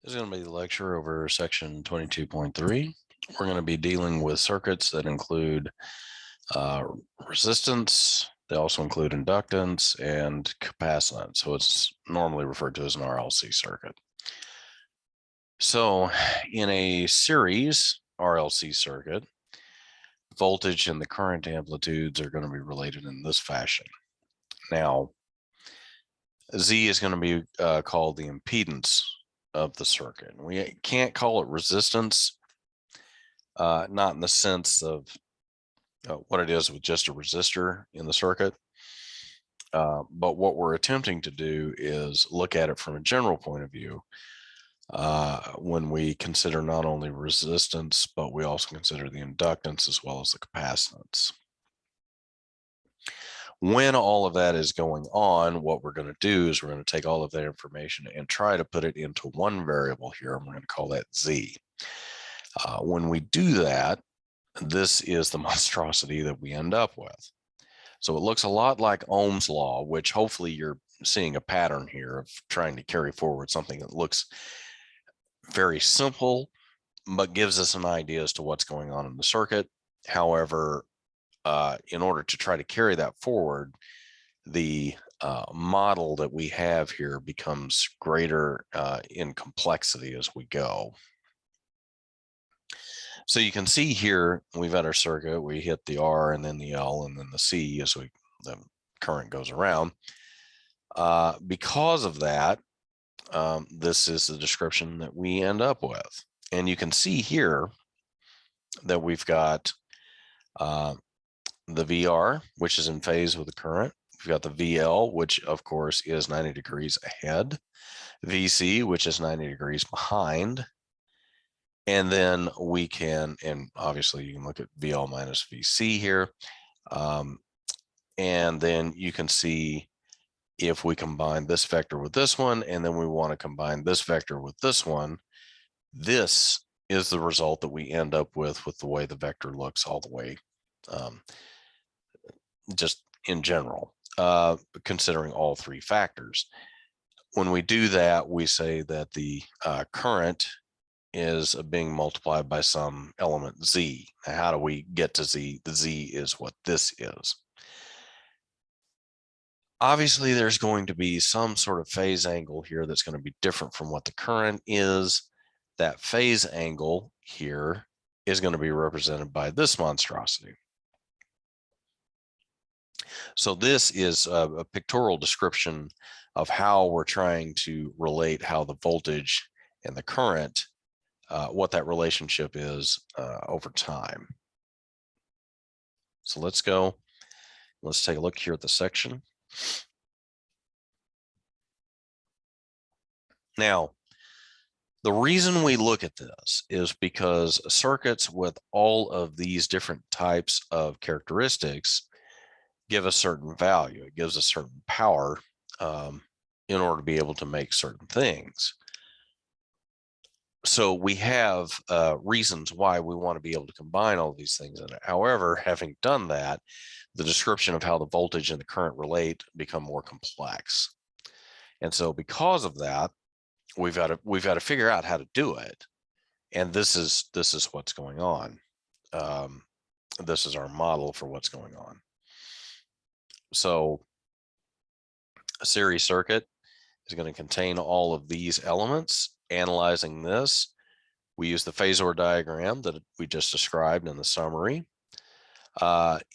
This is going to be the lecture over section 22.3. We're going to be dealing with circuits that include resistance. They also include inductance and capacitance. So it's normally referred to as an RLC circuit. So in a series RLC circuit, voltage and the current amplitudes are going to be related in this fashion. Now, Z is going to be called the impedance of the circuit. We can't call it resistance, not in the sense of what it is with just a resistor in the circuit. But what we're attempting to do is look at it from a general point of view when we consider not only resistance, but we also consider the inductance as well as the capacitance. When all of that is going on, what we're going to do is we're going to take all of that information and try to put it into one variable here, and we're going to call that Z. When we do that, this is the monstrosity that we end up with. So it looks a lot like Ohm's law, which hopefully you're seeing a pattern here of trying to carry forward something that looks very simple, but gives us an idea as to what's going on in the circuit. However, in order to try to carry that forward, the model that we have here becomes greater in complexity as we go. So you can see here, we've got our circuit, we hit the R and then the L and then the C as the current goes around. Because of that, this is the description that we end up with. And you can see here that we've got the VR, which is in phase with the current. We've got the VL, which of course is 90 degrees ahead. VC, which is 90 degrees behind. And then we can, and obviously you can look at VL minus VC here. And then you can see if we combine this vector with this one, and then we want to combine this vector with this one, this is the result that we end up with the way the vector looks all the way, just in general, considering all three factors. When we do that, we say that the current is being multiplied by some element Z. Now, how do we get to Z? The Z is what this is. Obviously, there's going to be some sort of phase angle here that's going to be different from what the current is. That phase angle here is going to be represented by this monstrosity. So this is a pictorial description of how we're trying to relate how the voltage and the current, what that relationship is over time. So let's go. Let's take a look here at the section. Now, the reason we look at this is because circuits with all of these different types of characteristics give a certain value. It gives a certain power in order to be able to make certain things. So we have reasons why we want to be able to combine all these things in it. However, having done that, the description of how the voltage and the current relate become more complex. And so because of that, we've got to figure out how to do it. And this is what's going on. This is our model for what's going on. So a series circuit is going to contain all of these elements. Analyzing this, we use the phasor diagram that we just described in the summary.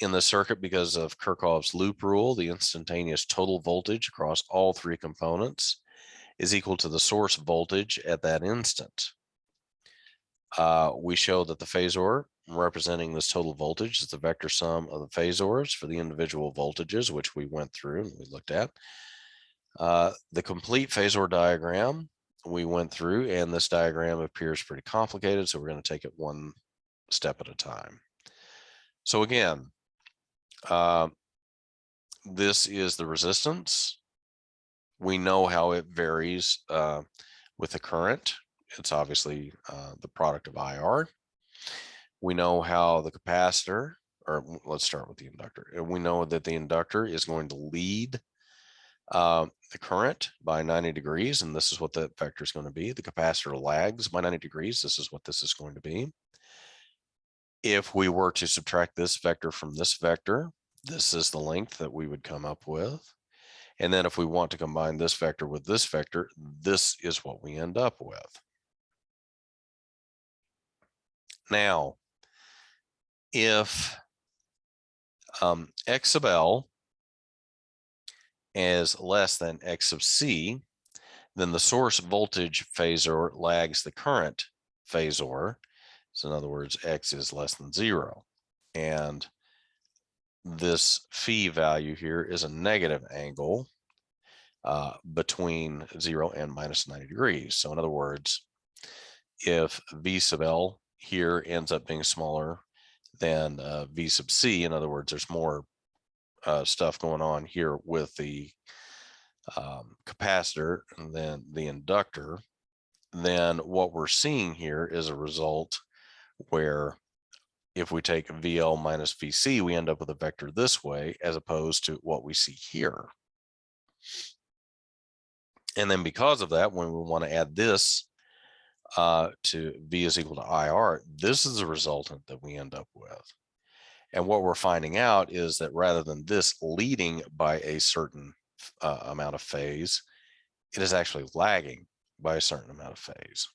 In the circuit, because of Kirchhoff's loop rule, the instantaneous total voltage across all three components is equal to the source voltage at that instant. We show that the phasor representing this total voltage is the vector sum of the phasors for the individual voltages, which we went through and we looked at. The complete phasor diagram we went through, and this diagram appears pretty complicated, so we're going to take it one step at a time. So again, this is the resistance. We know how it varies with the current. It's obviously the product of IR. We know how the capacitor, or let's start with the inductor. And we know that the inductor is going to lead the current by 90 degrees, and this is what that vector is going to be. The capacitor lags by 90 degrees. This is what this is going to be. If we were to subtract this vector from this vector, this is the length that we would come up with. And then if we want to combine this vector with this vector, this is what we end up with. Now, if x sub L is less than x sub C, then the source voltage phasor lags the current phasor. So in other words, x is less than 0. And this phi value here is a negative angle between 0 and minus 90 degrees. So in other words, if V sub L here ends up being smaller than V sub C, in other words, there's more stuff going on here with the capacitor and then the inductor, then what we're seeing here is a result where if we take VL minus VC, we end up with a vector this way as opposed to what we see here. And then because of that, when we want to add this to V is equal to IR, this is the resultant that we end up with. And what we're finding out is that rather than this leading by a certain amount of phase, it is actually lagging by a certain amount of phase.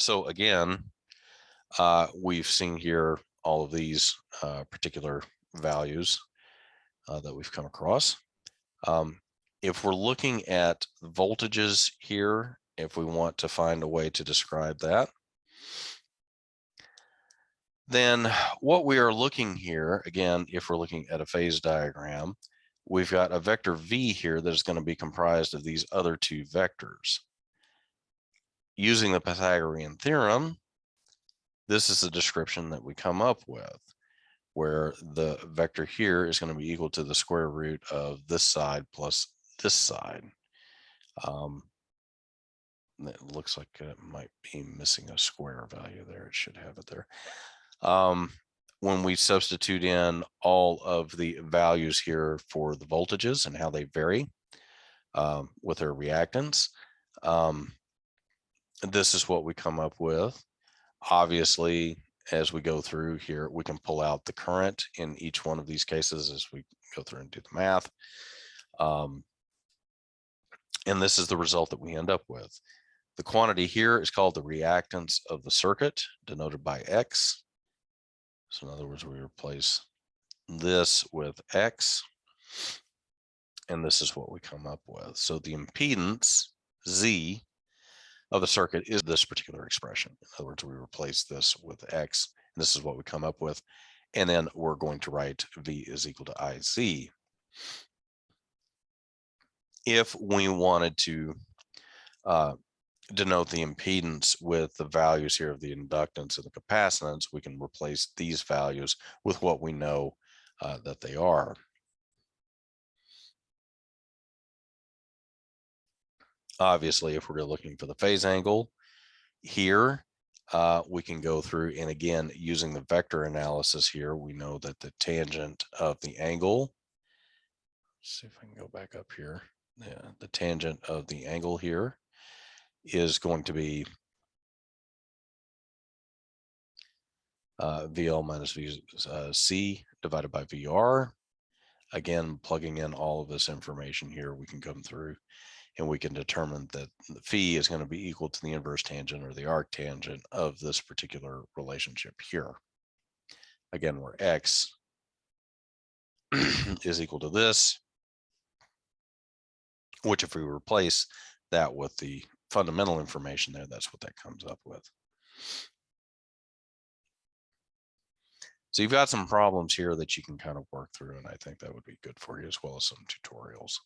So again, we've seen here all of these particular values that we've come across. If we're looking at voltages here, if we want to find a way to describe that, then what we are looking here, again, if we're looking at a phase diagram, we've got a vector V here that is going to be comprised of these other two vectors. Using the Pythagorean theorem, this is the description that we come up with, where the vector here is going to be equal to the square root of this side plus this side. It looks like it might be missing a square value there. It should have it there. When we substitute in all of the values here for the voltages and how they vary with their reactance, this is what we come up with. Obviously, as we go through here, we can pull out the current in each one of these cases as we go through and do the math. And this is the result that we end up with. The quantity here is called the reactance of the circuit, denoted by X. So in other words, we replace this with X, and this is what we come up with. So the impedance, Z, of the circuit is this particular expression. In other words, we replace this with X, and this is what we come up with. And then we're going to write V is equal to IZ. If we wanted to denote the impedance with the values here of the inductance and the capacitance, we can replace these values with what we know that they are. Obviously, if we're looking for the phase angle here, we can go through, and again, using the vector analysis here, we know that the tangent of the angle, let's see if I can go back up here. Yeah, the tangent of the angle here is going to be VL minus VC divided by VR. Again, plugging in all of this information here, we can come through and we can determine that the phi is going to be equal to the inverse tangent or the arctangent of this particular relationship here. Again, where X is equal to this, which if we replace that with the fundamental information there, that's what that comes up with. So you've got some problems here that you can kind of work through, and I think that would be good for you, as well as some tutorials.